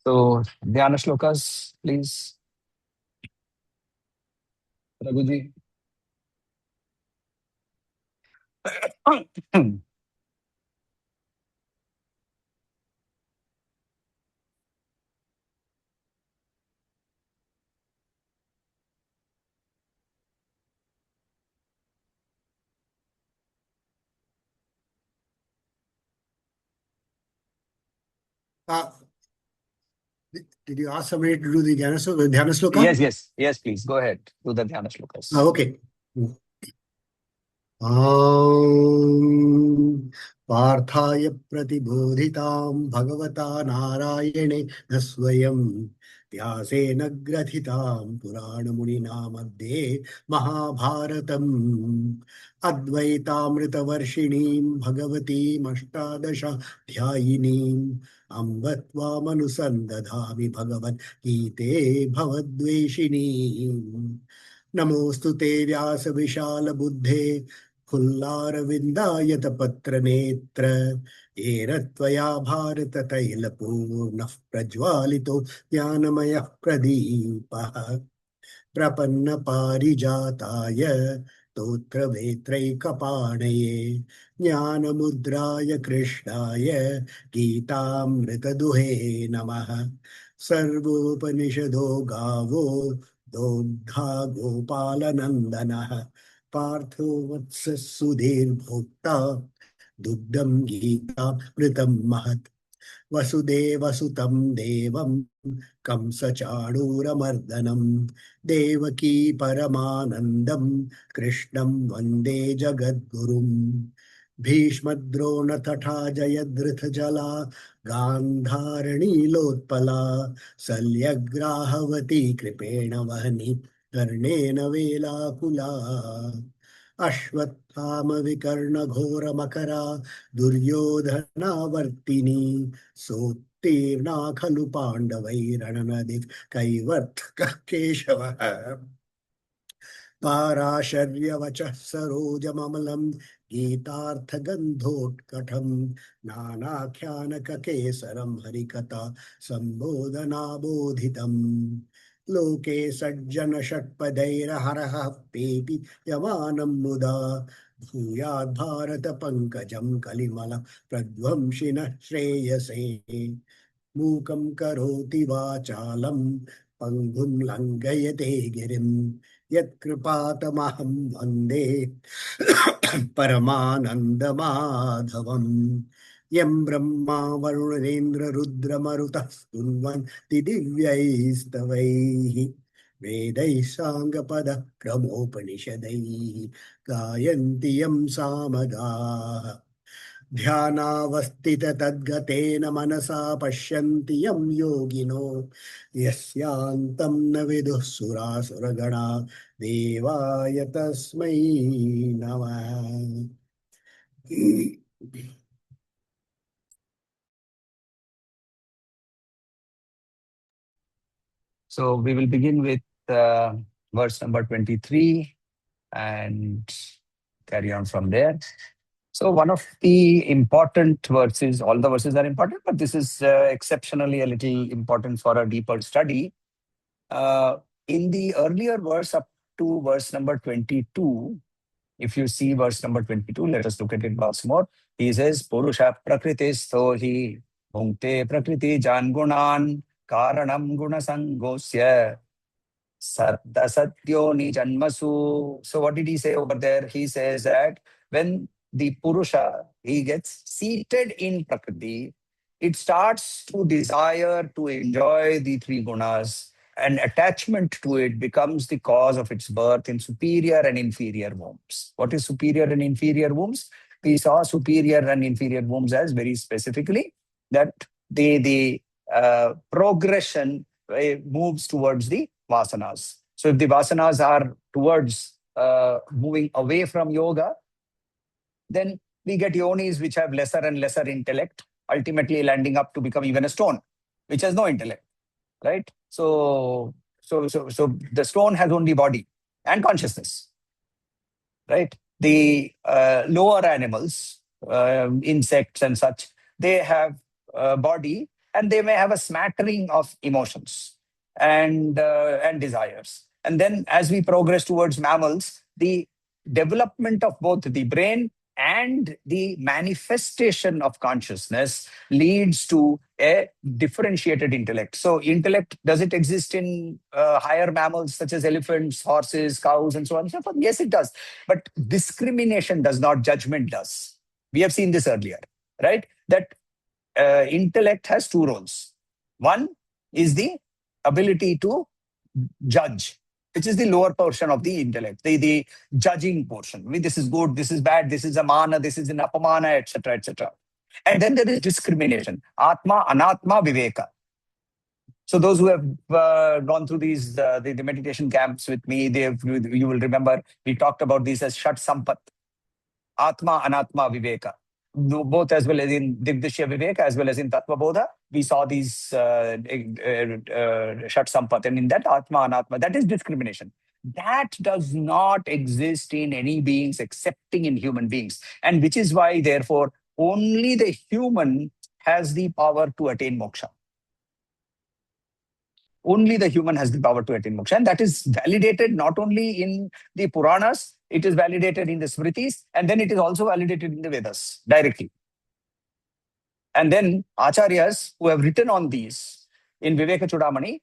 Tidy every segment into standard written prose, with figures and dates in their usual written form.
So, Dhyana shlokas, please. Raghuji. Did you ask somebody to do the Dhyana Sloka? Yes, please. Go ahead. Do the Dhyana shlokas. Okay. पार्थाय प्रतिबोधितां भगवता नारायणे न स्वयं व्यासेन ग्रथितां पुराणमुनिना मध्ये महाभारतम् अद्वैतामृतवर्षिणीं भगवतीमष्टादशाध्यायिनीम् अम्ब त्वामनुसन्दधामि भगवद्गीते भवद्वेषिणीम् नमोऽस्तु ते व्यास विशाल बुद्धे फुल्लारविन्दायत पत्रनेत्र येन त्वया भारत तैलपूर्णः प्रज्वालितो ज्ञानमयः प्रदीपः प्रपन्न पारिजाताय स्तोत्रवेत्रैकपाणये ज्ञानमुद्राय कृष्णाय गीतामृतदुहे नमः सर्वोपनिषदो गावो दोग्धा गोपालनन्दनः पार्थो वत्स सुधीर्भोक्ता दुग्धं गीतामृतं महत् वसुदेवसुतं देवं कंसचाणूरमर्दनं देवकी परमानन्दं कृष्णं वन्दे जगद्गुरुम् भीष्मद्रोणतथा जयद्रथजला गान्धारणीलोत्पला शल्यग्राहवती कृपेण वहनी कर्णेन वेलाकुला अश्वत्थामविकर्णघोरमकरा दुर्योधनावर्तिनी सोत्तीर्णा खलु पाण्डवैरणनदि कैवर्तकः केशवः पाराशर्यवचः सरोजममलं गीतार्थगन्धोत्कटं नानाख्यानककेसरं हरिकथा सम्बोधनाबोधितम् लोके सज्जन षट्पदैरहरः पेपि यमानं मुदा भूयाद् भारत पंकजं कलिमल प्रध्वंसिनः श्रेयसे मूकं करोति वाचालं पंगुं लङ्घयते गिरिं यत्कृपातमहं वन्दे परमानन्दमाधवम् यं ब्रह्मा वरुणेन्द्र रुद्रमरुतः स्तुन्वन्ति दिव्यैस्तवैः वेदैः साङ्गपदः क्रमोपनिषदैः गायन्ति यं सामगाः ध्यानावस्थित तद्गतेन मनसा पश्यन्ति यं योगिनो यस्यान्तं न विदुः सुरासुरगणा देवाय तस्मै नमः। So we will begin with verse number 23 and carry on from there. So one of the important verses, all the verses are important, but this is exceptionally a little important for a deeper study. In the earlier verse up to verse number 22, if you see verse number 22, let us look at it once more. He says, Purusha prakritisto hi bhunkte prakriti jangunan karanam gunasangosya Sardasatyoni Janmasu. So what did he say over there? He says that when the Purusha, he gets seated in Prakriti, it starts to desire to enjoy the three gunas, and attachment to it becomes the cause of its birth in superior and inferior wombs. What is superior and inferior wombs? We saw superior and inferior wombs as very specifically that the progression moves towards the vasanas. So if the vasanas are towards moving away from yoga, then we get yonis which have lesser and lesser intellect, ultimately landing up to become even a stone, which has no intellect, right? So the stone has only body and consciousness, right? The lower animals, insects and such, they have body and they may have a smattering of emotions and desires. And then as we progress towards mammals, the development of both the brain and the manifestation of consciousness leads to a differentiated intellect. So intellect, does it exist in higher mammals such as elephants, horses, cows, and so on and so forth? Yes, it does. But discrimination does not, judgment does. We have seen this earlier, right? That intellect has two roles. One is the ability to judge, which is the lower portion of the intellect, the judging portion. I mean, this is good, this is bad, this is a mana, this is an apamana, etc., etc. And then there is discrimination, atma, anatma, viveka. So those who have gone through these the meditation camps with me, you will remember we talked about these as Shat Sampat, Atma, Anatma, Viveka. Both as well as in Divdishya Viveka as well as in Tattva Bodha, we saw these Shat Sampat. And in that Atma, Anatma, that is discrimination. That does not exist in any beings excepting in human beings. And which is why, therefore, only the human has the power to attain moksha. Only the human has the power to attain moksha. And that is validated not only in the Puranas, it is validated in the Smritis, and then it is also validated in the Vedas directly. And then Acharyas who have written on these in Viveka Chudamani,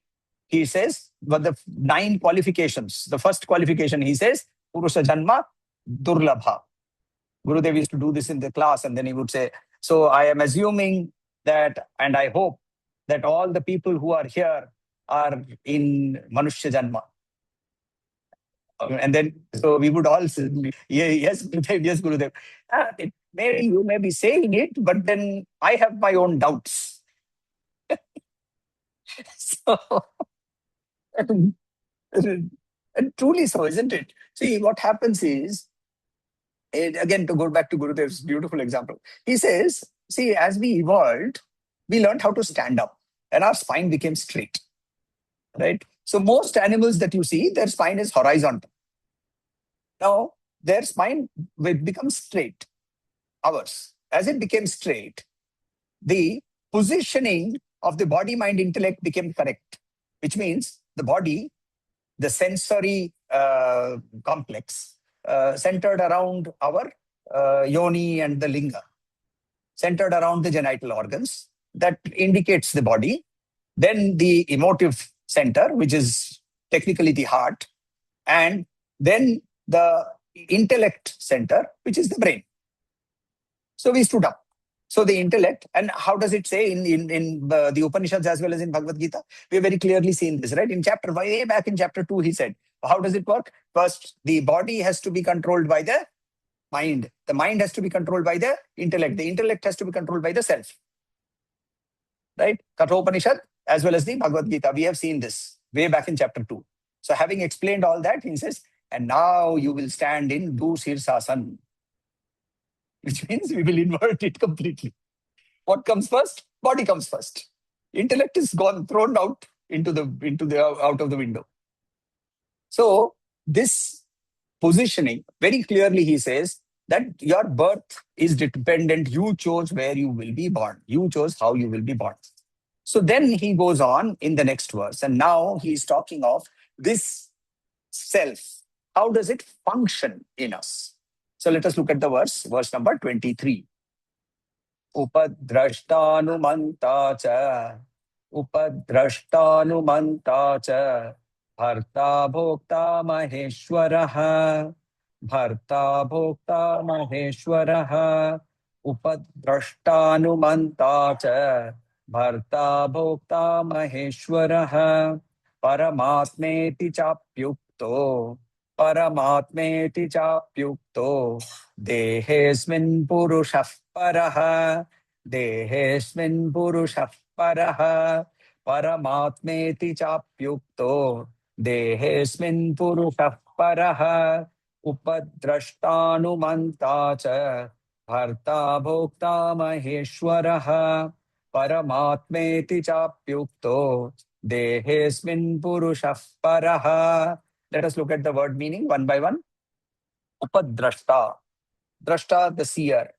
he says, but the 9 qualifications, the first qualification, he says, Purusha Janma Durlabha. Gurudev used to do this in the class, and then he would say, so I am assuming that, and I hope that all the people who are here are in Manushya Janma. And then, so we would all say, yes, Gurudev, yes, Gurudev. You may be saying it, but then I have my own doubts. So, and truly so, isn't it? See, what happens is, again, to go back to Gurudev's beautiful example, he says, see, as we evolved, we learned how to stand up, and our spine became straight. Right? So most animals that you see, their spine is horizontal. Now, their spine becomes straight. Ours, as it became straight, the positioning of the body, mind, intellect became correct, which means the body, the sensory complex, centered around our yoni and the linga, centered around the genital organs, that indicates the body. Then the emotive center, which is technically the heart, and then the intellect center, which is the brain. So we stood up. So the intellect, and how does it say in the Upanishads as well as in Bhagavad Gita? We have very clearly seen this, right? In chapter, way back in chapter 2, he said, how does it work? First, the body has to be controlled by the mind. The mind has to be controlled by the intellect. The intellect has to be controlled by the self. Right? Kathopanishad as well as the Bhagavad Gita. We have seen this way back in chapter 2. So having explained all that, he says, and now you will stand in Dusirsasan, which means we will invert it completely. What comes first? Body comes first. Intellect is gone, thrown out into the out of the window. So this positioning, very clearly he says that your birth is dependent. You chose where you will be born. You chose how you will be born. So then he goes on in the next verse, and now he's talking of this self. How does it function in us? So let us look at the verse number 23. Upadrashtanumanta cha, Upadrashtanumanta cha, Bharta Bhokta Maheshwaraha, Bharta Bhokta Maheshwaraha, Upadrashtanumanta cha, Bharta Bhokta Maheshwaraha, Paramatmeti Chapyukto, Paramatmeti Chapyukto, Dehesmin Purushah Paraha, Dehesmin Purushah Paraha, Paramatmeti Chapyukto, Dehesmin Purushah Paraha, Upadrashtanumanta cha, Bharta Bhokta Maheshwaraha, Paramatmeti Chapyukto, Dehesmin Purushah Paraha. Let us look at the word meaning one by one. Upadrashta. Drashta, the seer.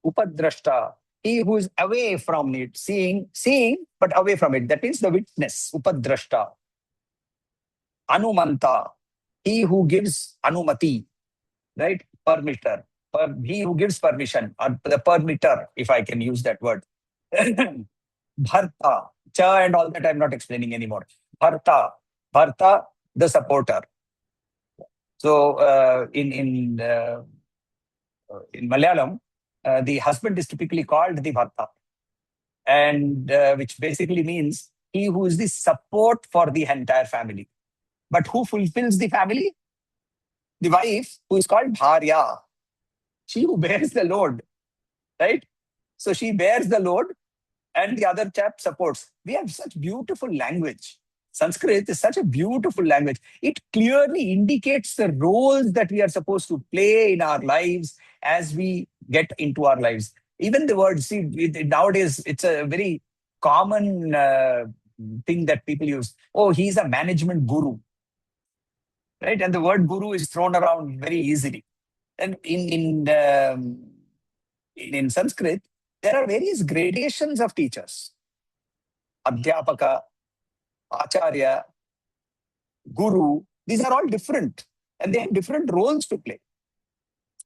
Upadrashta. he who is away from it, seeing, but away from it. That means the witness, upadrashta. Anumanta, he who gives anumati, right? Permitter. He who gives permission, or the permitter, if I can use that word. Bharta, cha and all that I'm not explaining anymore. Bharta, the supporter. So in Malayalam, the husband is typically called the Bharta, and which basically means he who is the support for the entire family. But who fulfills the family? The wife, who is called Bharya. She who bears the load, right? So she bears the load and the other chap supports. We have such beautiful language. Sanskrit is such a beautiful language. It clearly indicates the roles that we are supposed to play in our lives as we get into our lives. Even the word, see, nowadays it's a very common thing that people use. Oh, he's a management guru, right? And the word guru is thrown around very easily. And in Sanskrit, there are various gradations of teachers. Adhyapaka, Acharya, Guru, these are all different and they have different roles to play.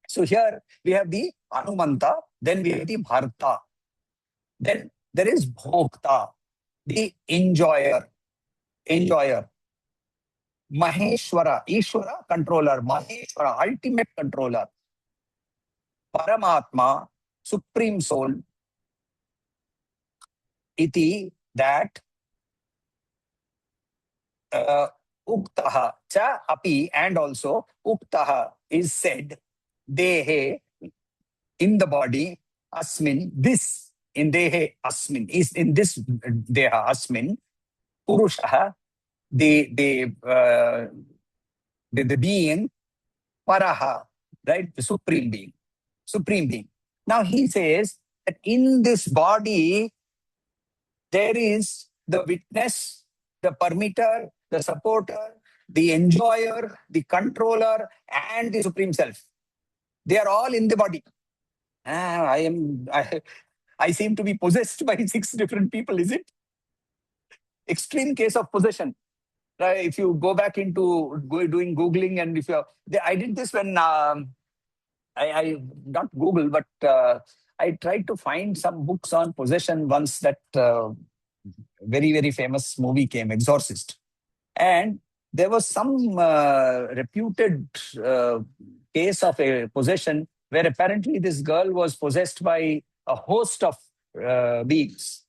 So here we have the Anumanta, then we have the Bharta. Then there is Bhokta, the enjoyer. Maheshwara, Ishwara, controller. Maheshwara, ultimate controller. Paramatma, supreme soul. Iti, that. Uktaha, cha api, and also uktaha is said. Dehe, in the body, asmin, this, in dehe asmin, is in this deha asmin, purushaha, the being, paraha, right? The supreme being. Supreme being. Now he says that in this body, there is the witness, the permitter, the supporter, the enjoyer, the controller, and the supreme self. They are all in the body. I seem to be possessed by 6 different people, is it? Extreme case of possession. If you go back into doing Googling, and if you, I did this when I not Google, but I tried to find some books on possession once that very, very famous movie came, Exorcist. And there was some reputed case of a possession where apparently this girl was possessed by a host of beings.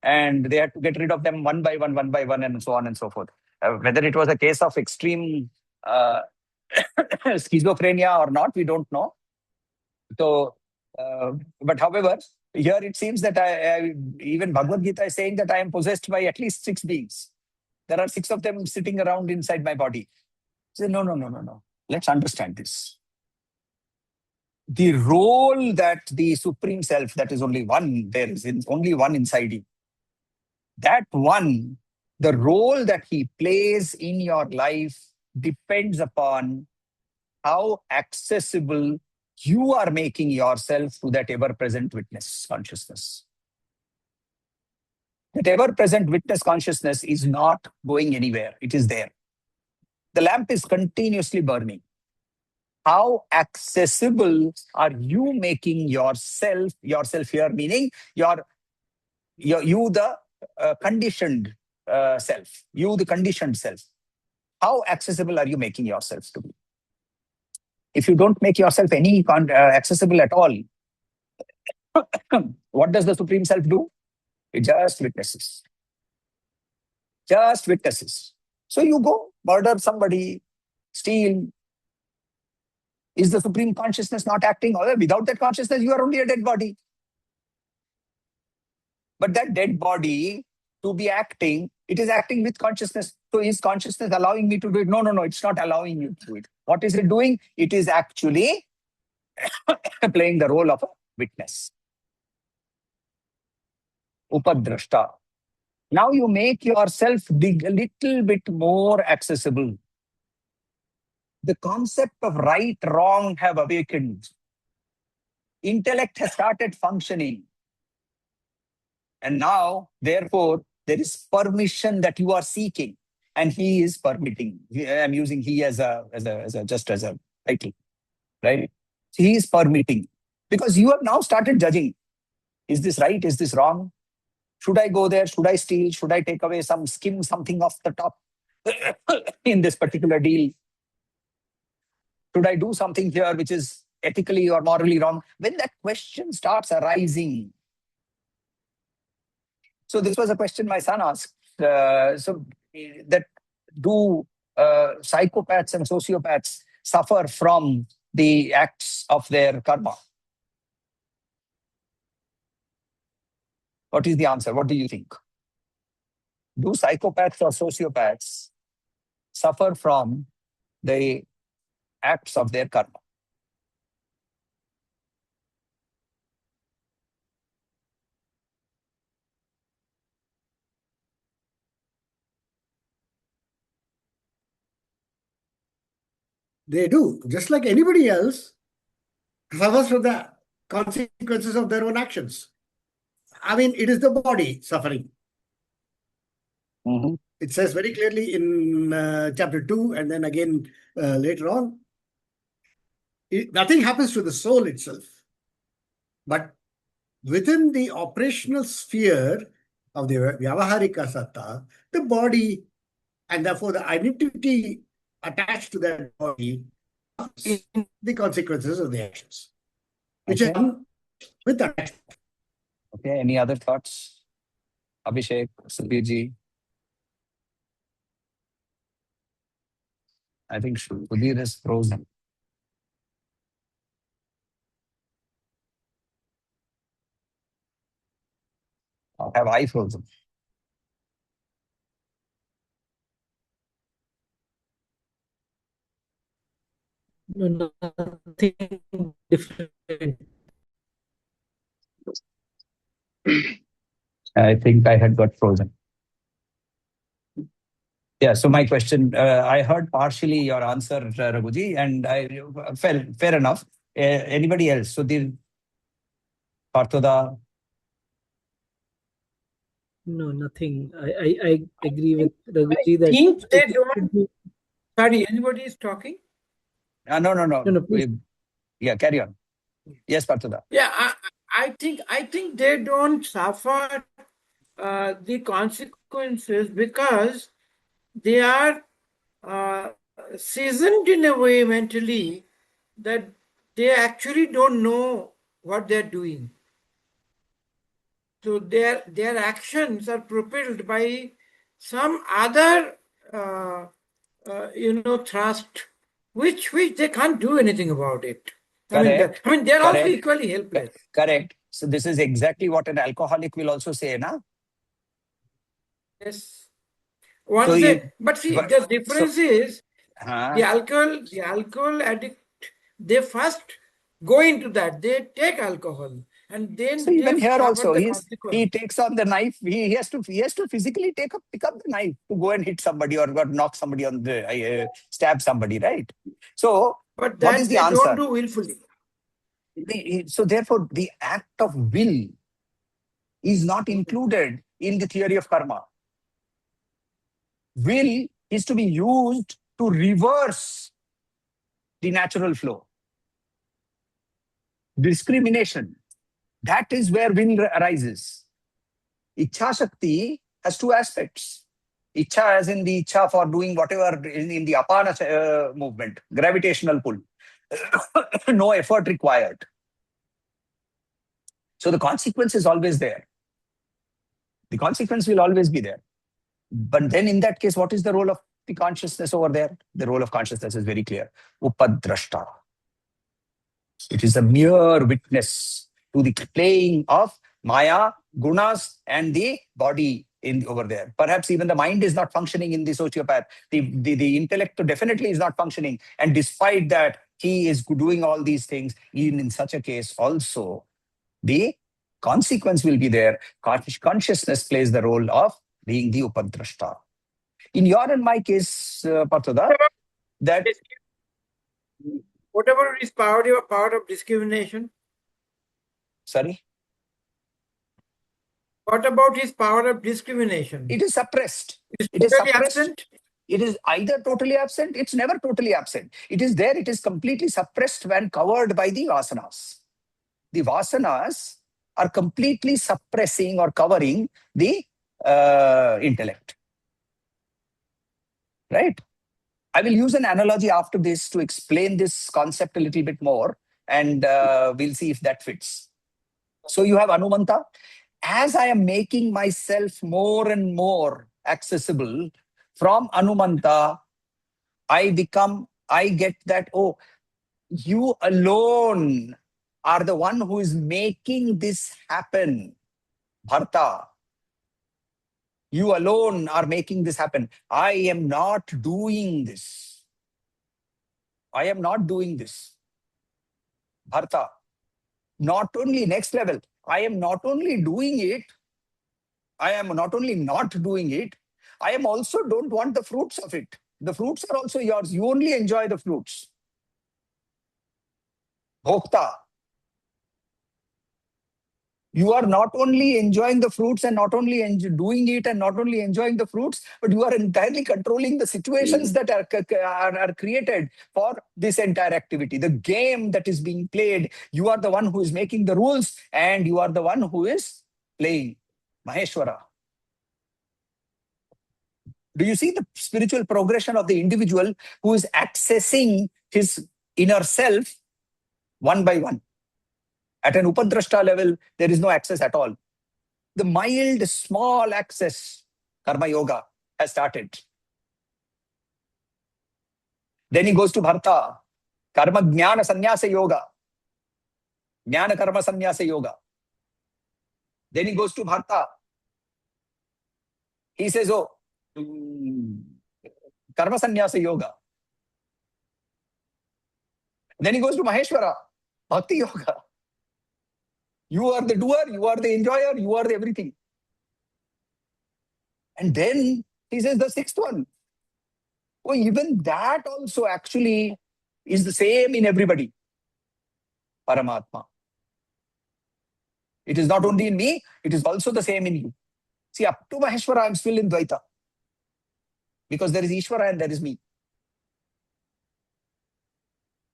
And they had to get rid of them one by one, and so on and so forth. Whether it was a case of extreme schizophrenia or not, we don't know. So, but however, here it seems that even Bhagavad Gita is saying that I am possessed by at least 6 beings. There are 6 of them sitting around inside my body. So no. Let's understand this. The role that the Supreme Self, that is only one, there is only one inside you. That one, the role that he plays in your life depends upon how accessible you are making yourself to that ever-present witness consciousness. That ever-present witness consciousness is not going anywhere. It is there. The lamp is continuously burning. How accessible are you making yourself here, meaning you the conditioned self, you the conditioned self. How accessible are you making yourself to be? If you don't make yourself any accessible at all, what does the Supreme Self do? It just witnesses. Just witnesses. So you go, murder somebody, steal. Is the Supreme Consciousness not acting? Or without that consciousness, you are only a dead body. But that dead body, to be acting, it is acting with consciousness. So is consciousness allowing me to do it? No, it's not allowing you to do it. What is it doing? It is actually playing the role of a witness. Upadrashta. Now you make yourself a little bit more accessible. The concept of right, wrong have awakened. Intellect has started functioning. And now, therefore, there is permission that you are seeking, and he is permitting. I'm using he as a just as a title, right? He is permitting because you have now started judging. Is this right? Is this wrong? Should I go there? Should I steal? Should I take away skim something off the top in this particular deal? Should I do something here which is ethically or morally wrong? When that question starts arising. So this was a question my son asked. That do psychopaths and sociopaths suffer from the acts of their karma? What is the answer? What do you think? Do psychopaths or sociopaths suffer from the acts of their karma? They do, just like anybody else, suffers from the consequences of their own actions. I mean, it is the body suffering. Mm-hmm. It says very clearly in chapter 2 and then again later on. Nothing happens to the soul itself. But within the operational sphere of the Vyavaharika Satta, the body and therefore the identity attached to that body is the consequences of the actions, which Okay. are with attachment. Okay, any other thoughts? Abhishek, Sudhirji? I think Sudhir is frozen. Or have I frozen? No, nothing different. I think I had got frozen. Yeah, so my question, I heard partially your answer, Raghuji, and I fair enough. Anybody else? Sudhir, Parthoda? No, nothing. I agree with Raghuji that think they it don't. should be. Sorry, anybody is talking? No. No, please. Yeah, carry on. Yes, Parthoda. Yeah, I think they don't suffer the consequences because they are seasoned in a way mentally that they actually don't know what they're doing. So their actions are propelled by some other thrust, which they can't do anything about it. Correct. I mean, they're also Correct. equally helpless. Correct. So this is exactly what an alcoholic will also say, na? Yes. But see, the difference is the alcohol addict, they first go into that, they take alcohol, and then So they even here suffer also, the he consequence. takes on the knife. He has to physically pick up the knife to go and hit somebody or knock somebody on the stab somebody, right? So But what that is the they don't answer? do willfully. So therefore, the act of will is not included in the theory of karma. Will is to be used to reverse the natural flow. Discrimination, that is where will arises. Ichha Shakti has two aspects. Ichha as in the ichha for doing whatever in the apana movement, gravitational pull. No effort required. So the consequence is always there. The consequence will always be there. But then in that case, what is the role of the consciousness over there? The role of consciousness is very clear. Upadrashta. It is a mere witness to the playing of Maya, gunas, and the body over there. Perhaps even the mind is not functioning in the sociopath. The intellect definitely is not functioning. And despite that, he is doing all these things. Even in such a case, also, the consequence will be there. Consciousness plays the role of being the upadrashta. In your and my case, Parthoda, that Whatever is power of discrimination. sorry. What about his power of discrimination? It is suppressed. It It is is totally suppressed. absent? It is either totally absent, it's never totally absent. It is there, it is completely suppressed when covered by the vasanas. The vasanas are completely suppressing or covering the intellect. Right? I will use an analogy after this to explain this concept a little bit more, and we'll see if that fits. So you have Anumanta. As I am making myself more and more accessible from Anumanta, I get that, oh, you alone are the one who is making this happen. Bharta, you alone are making this happen. I am not doing this. I am not doing this. Bharta, not only next level, I am not only doing it, I am not only not doing it, I am also don't want the fruits of it. The fruits are also yours. You only enjoy the fruits. Bhokta, you are not only enjoying the fruits and not only doing it and not only enjoying the fruits, but you are entirely controlling the situations that are created for this entire activity. The game that is being played, you are the one who is making the rules and you are the one who is playing. Maheshwara. Do you see the spiritual progression of the individual who is accessing his inner self one by one? At an Upadrashta level, there is no access at all. The mild, small access, Karma Yoga, has started. Then he goes to Bharta, Karma Jnana Sannyasa Yoga, Jnana Karma Sannyasa Yoga. Then he goes to Bharta. He says, oh, Karma Sannyasa Yoga. Then he goes to Maheshwara, Bhakti Yoga. You are the doer, you are the enjoyer, you are the everything. And then he says the sixth one. Oh, even that also actually is the same in everybody. Paramatma. It is not only in me, it is also the same in you. See, up to Maheshwara, I'm still in Dvaita. Because there is Ishvara and there is me.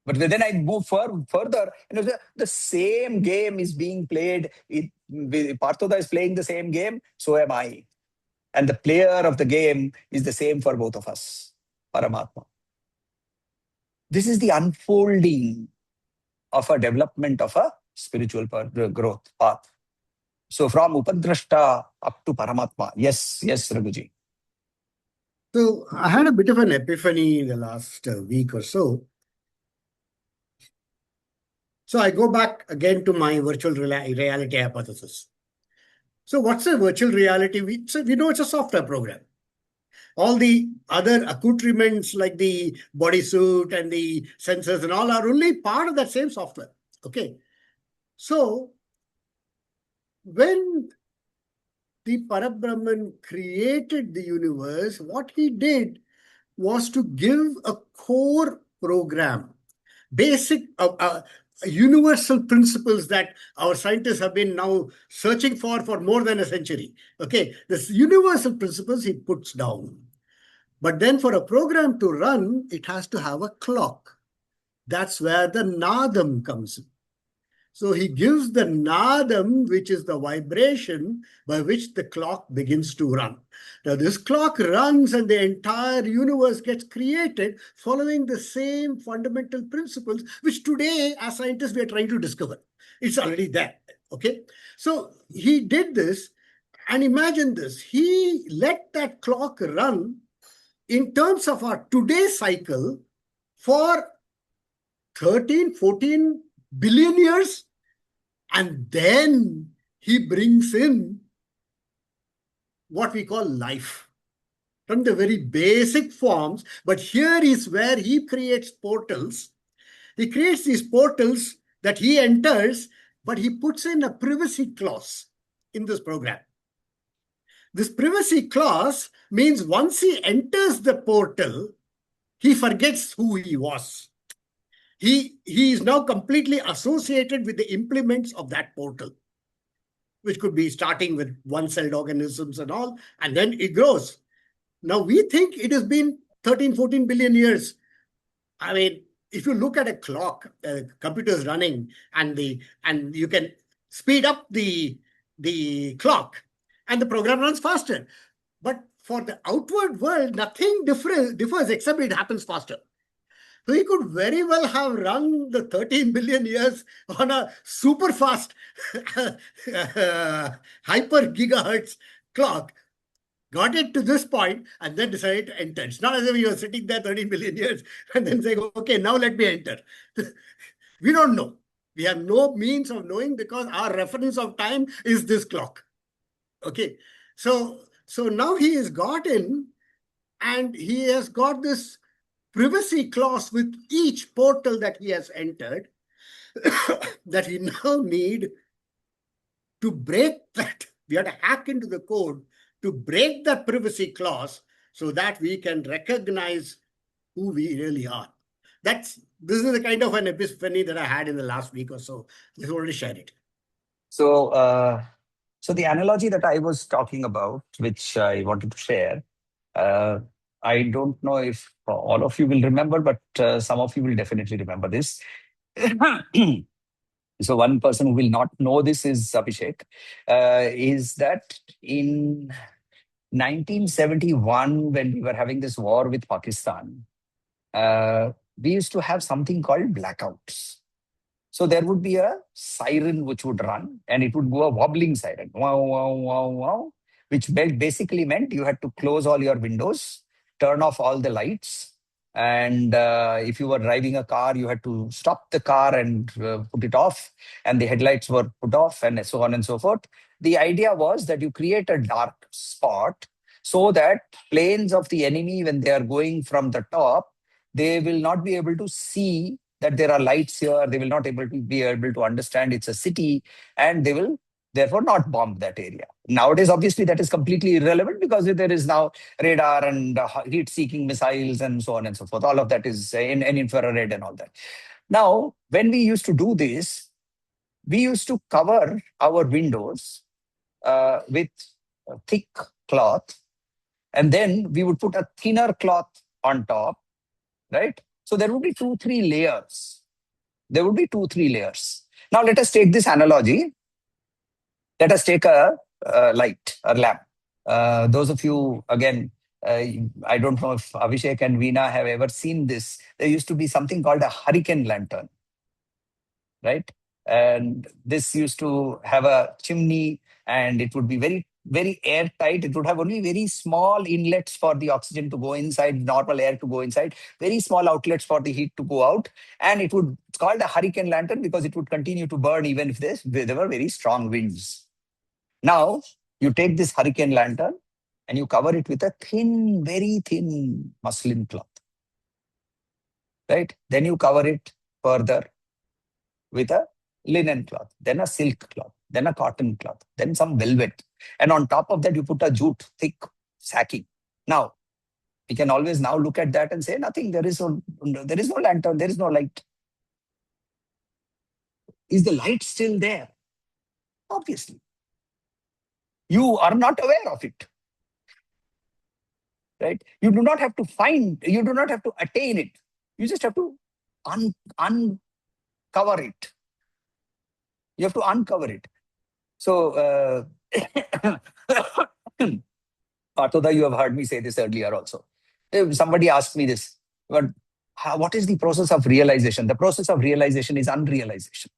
But then I move further, the same game is being played. Parthoda is playing the same game, so am I. And the player of the game is the same for both of us. Paramatma. This is the unfolding of a development of a spiritual growth path. So from Upadrashta up to Paramatma. Yes, Raghuji. So I had a bit of an epiphany in the last week or so. So I go back again to my virtual reality hypothesis. So what's a virtual reality? We know it's a software program. All the other accoutrements like the bodysuit and the sensors and all are only part of that same software. Okay. So when the Parabrahman created the universe, what he did was to give a core program, basic universal principles that our scientists have been now searching for more than a century. Okay, this universal principles he puts down. But then for a program to run, it has to have a clock. That's where the nadam comes in. So he gives the nadam, which is the vibration by which the clock begins to run. Now this clock runs and the entire universe gets created following the same fundamental principles, which today as scientists we are trying to discover. It's already there. Okay. So he did this, and imagine this. He let that clock run in terms of our today's cycle for 13, 14 billion years. And then he brings in what we call life from the very basic forms. But here is where he creates portals. He creates these portals that he enters, but he puts in a privacy clause in this program. This privacy clause means once he enters the portal, he forgets who he was. He is now completely associated with the implements of that portal. which could be starting with one-celled organisms and all, and then it grows. Now we think it has been 13, 14 billion years. I mean, if you look at a clock, computer's running, and you can speed up the clock, and the program runs faster. But for the outward world, nothing differs except it happens faster. So he could very well have run the 13 billion years on a super fast hyper gigahertz clock, got it to this point, and then decided to enter. It's not as if you were sitting there 13 billion years and then saying, okay, now let me enter. We don't know. We have no means of knowing because our reference of time is this clock. Okay. So now he has got in, and he has got this privacy clause with each portal that he has entered that we now need to break that. We have to hack into the code to break that privacy clause so that we can recognize who we really are. This is the kind of an epiphany that I had in the last week or so. I just wanted to share it. So, so the analogy that I was talking about, which I wanted to share, I don't know if all of you will remember, but some of you will definitely remember this. So one person who will not know this is Abhishek, is that in 1971, when we were having this war with Pakistan, we used to have something called blackouts. So there would be a siren which would run, and it would go a wobbling siren, wow, wow, wow, wow, which basically meant you had to close all your windows, turn off all the lights. And if you were driving a car, you had to stop the car and put it off, and the headlights were put off, and so on and so forth. The idea was that you create a dark spot so that planes of the enemy, when they are going from the top, they will not be able to see that there are lights here. They will not be able to understand it's a city, and they will therefore not bomb that area. Nowadays, obviously, that is completely irrelevant because there is now radar and heat-seeking missiles and so on and so forth. All of that is in infrared and all that. Now, when we used to do this, we used to cover our windows with a thick cloth, and then we would put a thinner cloth on top, right? So there would be 2-3 layers. There would be 2-3 layers. Now let us take this analogy. Let us take a light, a lamp. Those of you, again, I don't know if Abhishek and Veena have ever seen this. There used to be something called a hurricane lantern, right? And this used to have a chimney, and it would be very, very airtight. It would have only very small inlets for the oxygen to go inside, normal air to go inside, very small outlets for the heat to go out. And it's called a hurricane lantern because it would continue to burn even if there were very strong winds. Now, you take this hurricane lantern and you cover it with a thin, very thin muslin cloth, right? Then you cover it further with a linen cloth, then a silk cloth, then a cotton cloth, then some velvet. And on top of that, you put a jute, thick sacking. Now, we can always now look at that and say, nothing, there is no lantern, there is no light. Is the light still there? Obviously. You are not aware of it. Right? You do not have to you do not have to attain it. You just have to uncover it. You have to uncover it. So, Parthoda, you have heard me say this earlier also. Somebody asked me this, but what is the process of realization? The process of realization is unrealization.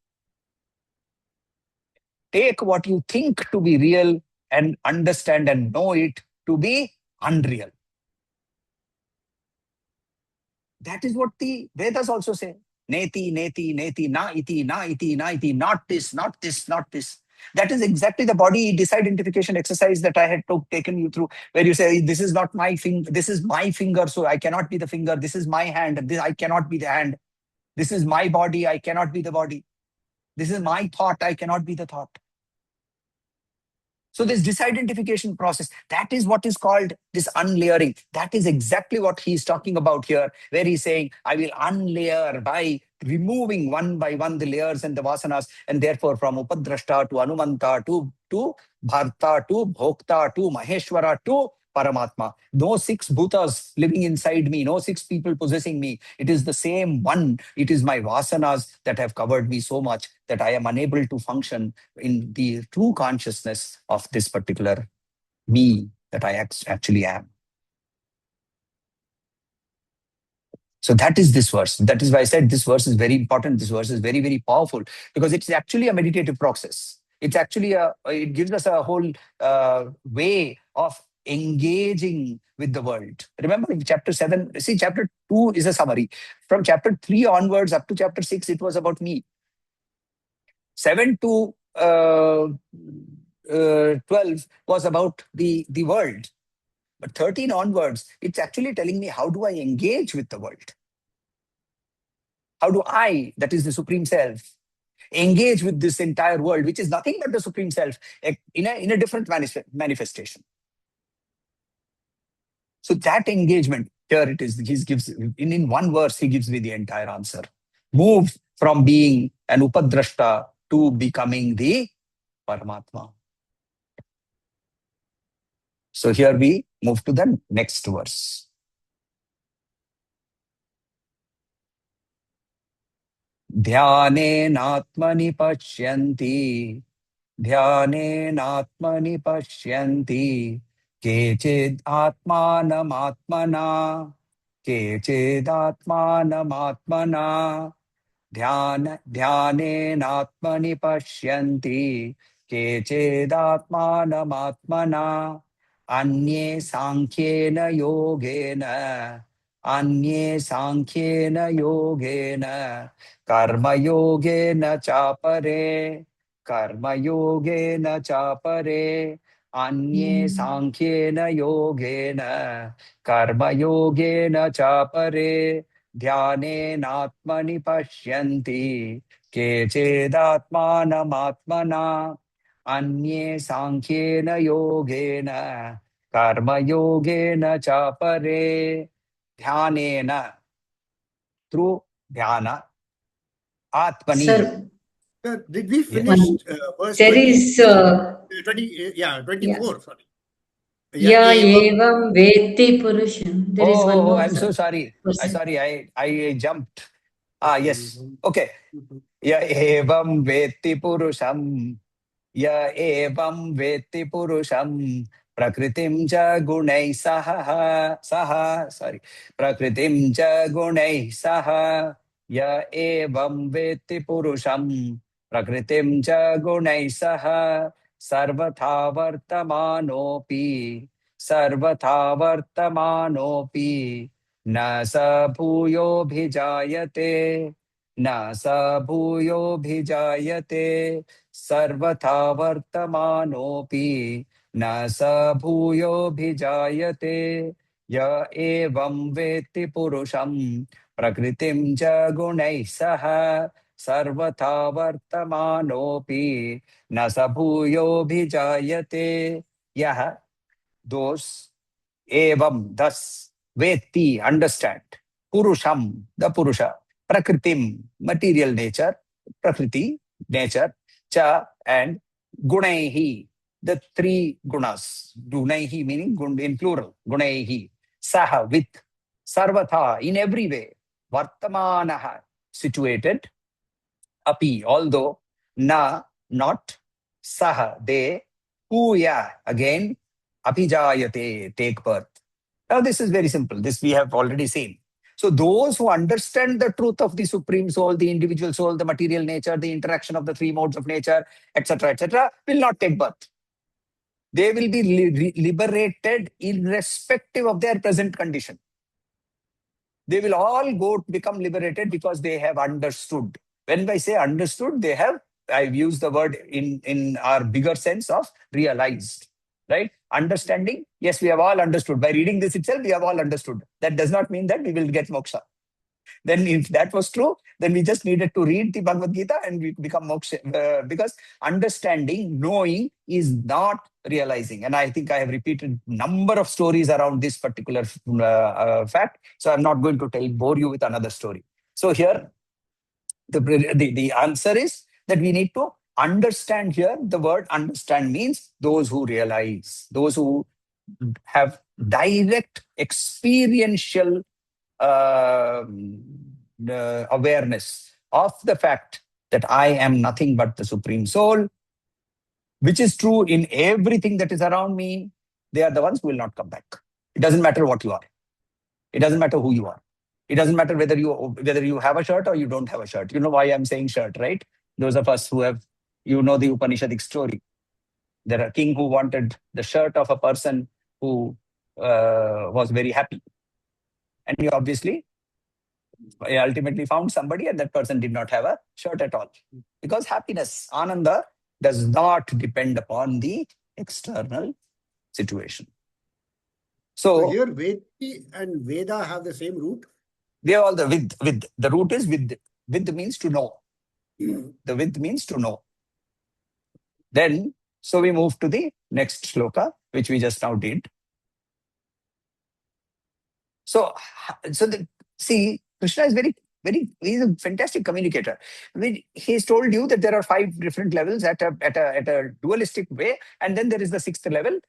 Take what you think to be real and understand and know it to be unreal. That is what the Vedas also say. Neti, neti, neti, na iti, na iti, na iti, not this, not this, not this. That is exactly the body disidentification exercise that I had taken you through, where you say, this is not my finger, this is my finger, so I cannot be the finger. This is my hand, I cannot be the hand. This is my body, I cannot be the body. This is my thought, I cannot be the thought. So this disidentification process, that is what is called this unlayering. That is exactly what he's talking about here, where he's saying, I will unlayer by removing one by one the layers and the vasanas, and therefore from Upadrashta to Anumanta to Bharta to Bhokta to Maheshwara to Paramatma. No six bhutas living inside me, no six people possessing me. It is the same one. It is my vasanas that have covered me so much that I am unable to function in the true consciousness of this particular me that I actually am. So that is this verse. That is why I said this verse is very important. This verse is very, very powerful because it's actually a meditative process. It's actually it gives us a whole way of engaging with the world. Remember in chapter 7, see, chapter 2 is a summary. From chapter 3 onwards up to chapter 6, it was about me. 7 to 12 was about the world. But 13 onwards, it's actually telling me, how do I engage with the world? How do I, that is the Supreme Self, engage with this entire world, which is nothing but the Supreme Self in a different manifestation? So that engagement, here it is, he gives, in one verse, he gives me the entire answer. Move from being an Upadrashta to becoming the Paramatma. So here we move to the next verse. Dhyanenatmani pashyanti, dhyanenatmani pashyanti, kechid atmanam atmana, kechid atmanam atmana, dhyanenatmani pashyanti, kechid atmanam atmana, anye sankhena yogena, anye sankhena yogena, karma yogena chapare, karma yogena chapare, anye sankhena yogena, karma yogena chapare, dhyanenatmani pashyanti, kechedatmanam atmana, anye sankhena yogena, karma yogena chapare, dhyanena, through dhyana, atmani. Sir, Did we finish one, verse there 20, is 20? Yeah, 24. yeah. Sorry. Ya evam. evam veti purusham. There is one more, I'm so sir. sorry. Person. I jumped. Yes. Okay. Ya evam veti purusham. Ya evam veti purusham. Prakritim cha gunai saha. Sorry. Prakritim cha gunai saha. Ya evam veti purusham. Prakritim cha gunai saha. Sarvatha vartamanopi. सर्वथा वर्तमानोऽपि न स भूयोऽभिजायते न स भूयोऽभिजायते सर्वथा वर्तमानोऽपि न स भूयोऽभिजायते य एवं वेत्ति पुरुषं प्रकृतिं च गुणैः सह सर्वथा वर्तमानोऽपि न स भूयोऽभिजायते यः, those, evam, thus, veti, understand, purusham, the purusha, prakritim, material nature, prakriti, nature, cha, and gunaihi, the three gunas, gunaihi meaning in plural, gunaihi, saha, with, sarvatha, in every way, vartamanaha, situated, api, although, na, not, saha, they, puya, again, abhijayate, take birth. Now this is very simple. This we have already seen. So those who understand the truth of the Supreme Soul, the individual soul, the material nature, the interaction of the three modes of nature, etc., will not take birth. They will be liberated irrespective of their present condition. They will all become liberated because they have understood. When I say understood, I've used the word in our bigger sense of realized. Right? Understanding, yes, we have all understood. By reading this itself, we have all understood. That does not mean that we will get moksha. Then if that was true, then we just needed to read the Bhagavad Gita and we become moksha. Because understanding, knowing is not realizing. And I think I have repeated number of stories around this particular fact. So I'm not going to bore you with another story. So here, the answer is that we need to understand here. The word understand means those who realize, those who have direct experiential awareness of the fact that I am nothing but the Supreme Soul, which is true in everything that is around me. They are the ones who will not come back. It doesn't matter what you are. It doesn't matter who you are. It doesn't matter whether you have a shirt or you don't have a shirt. You know why I'm saying shirt, right? Those of us who have, the Upanishadic story. There are a king who wanted the shirt of a person who was very happy. And he obviously ultimately found somebody, and that person did not have a shirt at all. Because happiness, ananda, does not depend upon the external situation. So here, Vedi and Veda have the same root? They are all the with. The root is with. With means to know. The with means to know. Then, so we move to the next shloka, which we just now did. So see, Krishna is he's a fantastic communicator. He's told you that there are 5 different levels at a dualistic way, and then there is the 6th level,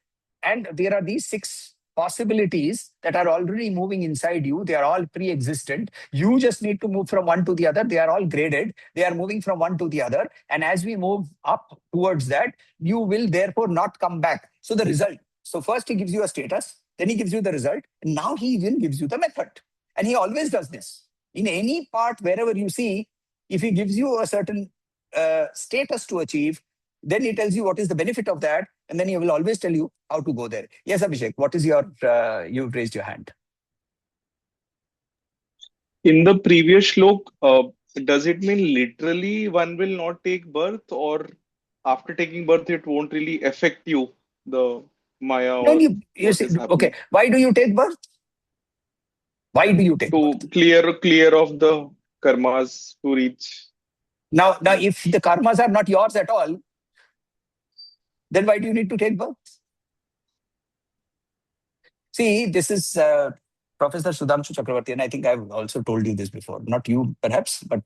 and there are these 6 possibilities that are already moving inside you. They are all pre-existent. You just need to move from one to the other. They are all graded. They are moving from one to the other. And as we move up towards that, you will therefore not come back. So the result. So first he gives you a status, then he gives you the result, and now he even gives you the method. And he always does this. In any part, wherever you see, if he gives you a certain status to achieve, then he tells you what is the benefit of that, and then he will always tell you how to go there. Yes, Abhishek, what is your, you've raised your hand. In the previous shlok, does it mean literally one will not take birth, or after taking birth it won't really affect you, the Maya, or you see, okay, why do you take birth? Why do you take birth? To clear of the karmas to reach. Now, if the karmas are not yours at all, then why do you need to take birth? See, this is Professor Sudhanshu Chakravarti, and I think I've also told you this before. Not you, perhaps, but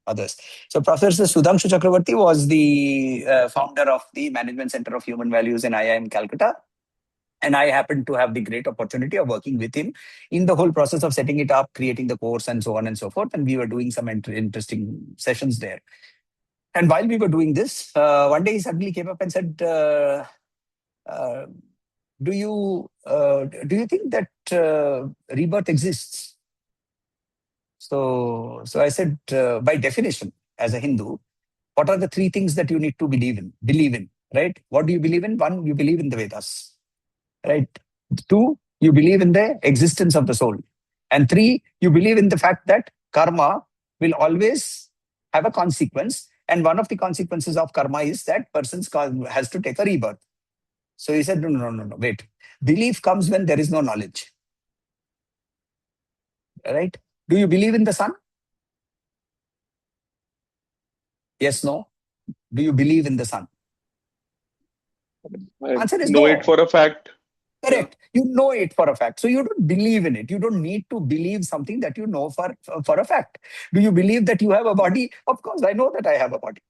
others. So Professor Sudhanshu Chakravarti was the founder of the Management Center of Human Values in IIM Calcutta. And I happened to have the great opportunity of working with him in the whole process of setting it up, creating the course, and so on and so forth. And we were doing some interesting sessions there. And while we were doing this, one day he suddenly came up and said, do you think that rebirth exists? So I said, by definition, as a Hindu, what are the 3 things that you need to believe in, right? What do you believe in? 1, you believe in the Vedas, right? 2, you believe in the existence of the soul. And 3, you believe in the fact that karma will always have a consequence. And one of the consequences of karma is that person has to take a rebirth. So he said, no, wait. Belief comes when there is no knowledge. Right? Do you believe in the sun? Yes, no? Do you believe in the sun? Answer is know no. It for a fact. Correct. Yeah. You know it for a fact. So you don't believe in it. You don't need to believe something that you know for a fact. Do you believe that you have a body? Of course, I know that I have a body.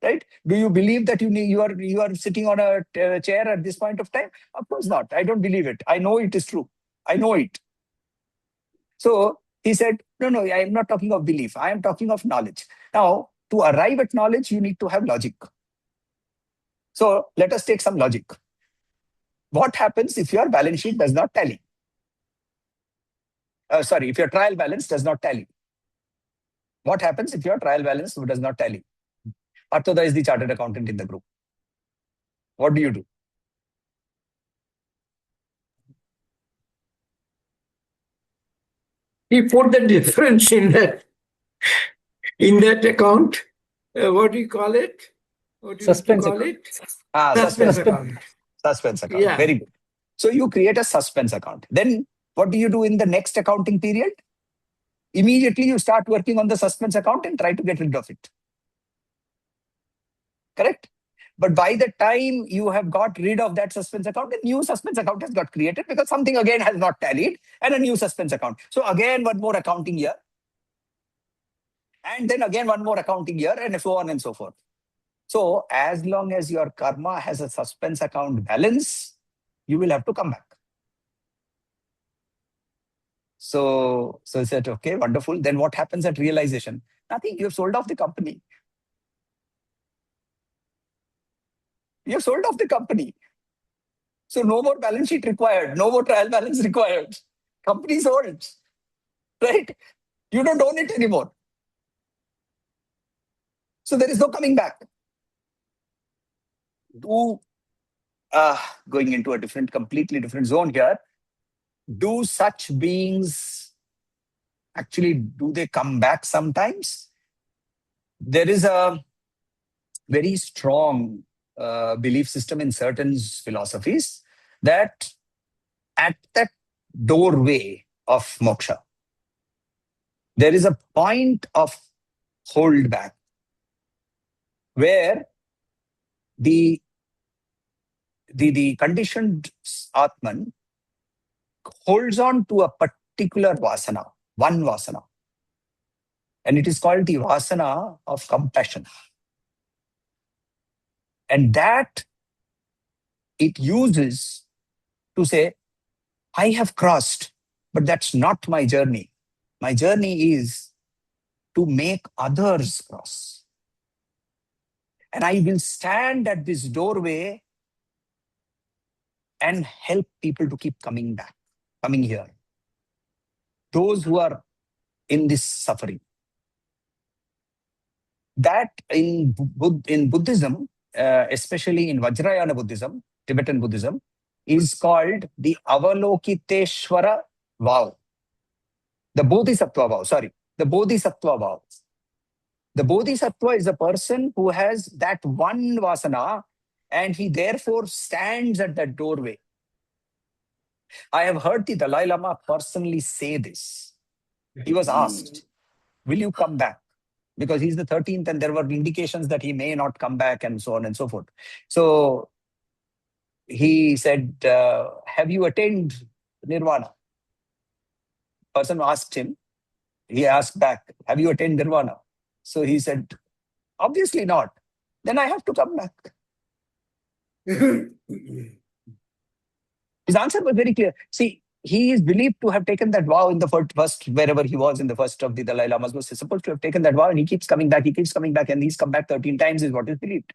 Right? Do you believe that you are sitting on a chair at this point of time? Of course not. I don't believe it. I know it is true. I know it. So he said, no, I am not talking of belief. I am talking of knowledge. Now, to arrive at knowledge, you need to have logic. So let us take some logic. What happens if your balance sheet does not tally? If your trial balance does not tally? What happens if your trial balance does not tally? Artoda is the chartered accountant in the group. What do you do? He put the difference in that account. What do you call it? Suspense account. Suspense account. Suspense account. Yeah. Very good. So you create a suspense account. Then what do you do in the next accounting period? immediately you start working on the suspense account and try to get rid of it. Correct? But by the time you have got rid of that suspense account, a new suspense account has got created because something again has not tallied, and a new suspense account. So again, one more accounting year. And then again, one more accounting year, and so on and so forth. So as long as your karma has a suspense account balance, you will have to come back. So I said, okay, wonderful. Then what happens at realization? Nothing. You have sold off the company. You have sold off the company. So no more balance sheet required. No more trial balance required. Company sold. Right? You don't own it anymore. So there is no coming back. Going into a completely different zone here. Do such beings actually, do they come back sometimes? There is a very strong belief system in certain philosophies that at that doorway of moksha, there is a point of holdback where the conditioned Atman holds on to a particular vasana, one vasana. And it is called the vasana of compassion. And that it uses to say, I have crossed, but that's not my journey. My journey is to make others cross. And I will stand at this doorway and help people to keep coming back, coming here. Those who are in this suffering. That in Buddhism, especially in Vajrayana Buddhism, Tibetan Buddhism, is called the Avalokiteshvara vow. The Bodhisattva vow, the Bodhisattva vow. The Bodhisattva is a person who has that one vasana and he therefore stands at that doorway. I have heard the Dalai Lama personally say this. He was asked, will you come back? Because he's the 13th and there were indications that he may not come back and so on and so forth. So he said, have you attained nirvana? Person asked him, he asked back, have you attained nirvana? So he said, obviously not. Then I have to come back. His answer was very clear. See, he is believed to have taken that vow in the first, wherever he was in the first of the Dalai Lamas, was supposed to have taken that vow, and he keeps coming back, and he's come back 13 times is what is believed.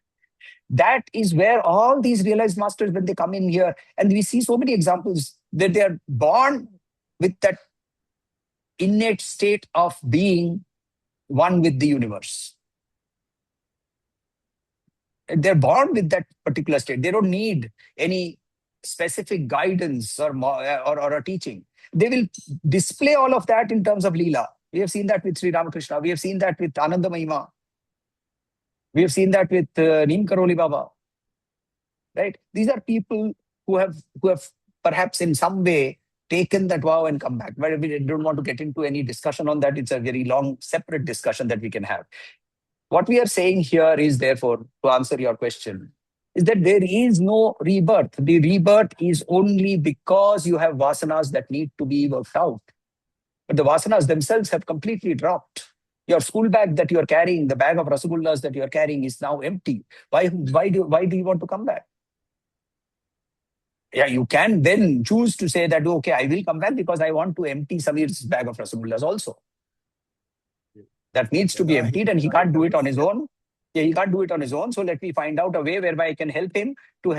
That is where all these realized masters, when they come in here, and we see so many examples that they are born with that innate state of being one with the universe. They're born with that particular state. They don't need any specific guidance or a teaching. They will display all of that in terms of Leela. We have seen that with Sri Ramakrishna. We have seen that with Ananda Mahima. We have seen that with Neem Karoli Baba. Right? These are people who have perhaps in some way taken that vow and come back. But we don't want to get into any discussion on that. It's a very long, separate discussion that we can have. What we are saying here is, therefore, to answer your question, is that there is no rebirth. The rebirth is only because you have vasanas that need to be worked out. But the vasanas themselves have completely dropped. Your school bag that you are carrying, the bag of rasagullas that you are carrying is now empty. Why do you want to come back? Yeah, you can then choose to say that, okay, I will come back because I want to empty Samir's bag of rasagullas also. That needs to be emptied and he can't do it on his own. Yeah, he can't do it on his own. So let me find out a way whereby I can help him to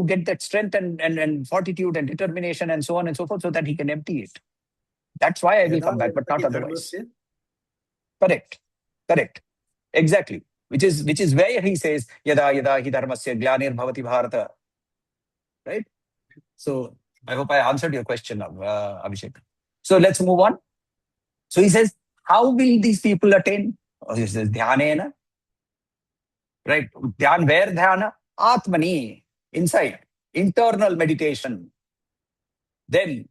get that strength and fortitude and determination and so on and so forth so that he can empty it. That's why I will come back, but not otherwise. Correct. Exactly. Which is where he says, yada yada hi dharmasya glanir bhavati bharata. Right? So I hope I answered your question, Abhishek. So let's move on. So he says, how will these people attain? He says, dhyanena. Right? Dhyan, where dhyana? Atmani, inside, internal meditation. Then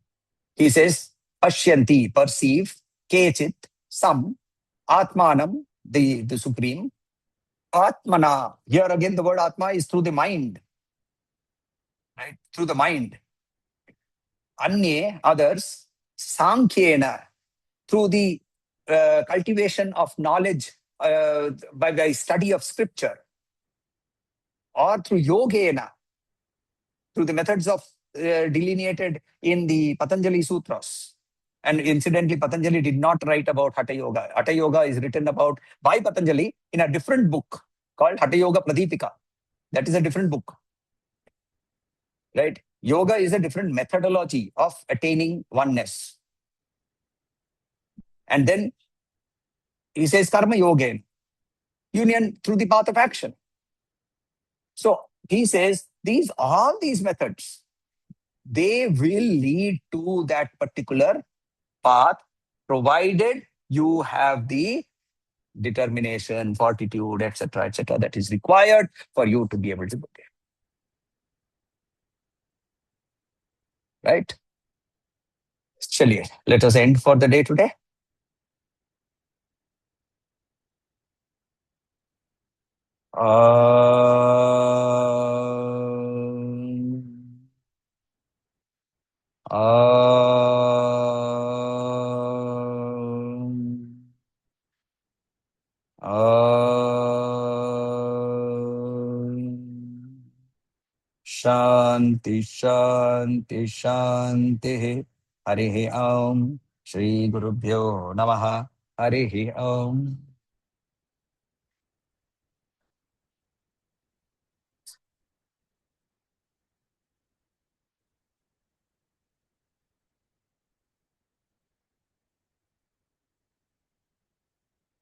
he says, pashyanti, perceive, kechit, some, Atmanam, the supreme, Atmana. Here again, the word Atma is through the mind, right? Through the mind. Anye, others, Sankhyena, through the cultivation of knowledge by study of scripture, or through Yogena, through the methods of delineated in the Patanjali Sutras. And incidentally, Patanjali did not write about Hatha Yoga. Hatha Yoga is written about by Patanjali in a different book called Hatha Yoga Pradipika. That is a different book, right? Yoga is a different methodology of attaining oneness. And then he says Karma Yoga, union through the path of action. So he says all these methods, they will lead to that particular path, provided you have the determination, fortitude, etc., that is required for you to be able to go there. Right? Chaliye, let us end for the day today. Shanti, Shanti, Shanti. Harihi Om. Shri Gurubhyo Namaha. Harihi Om.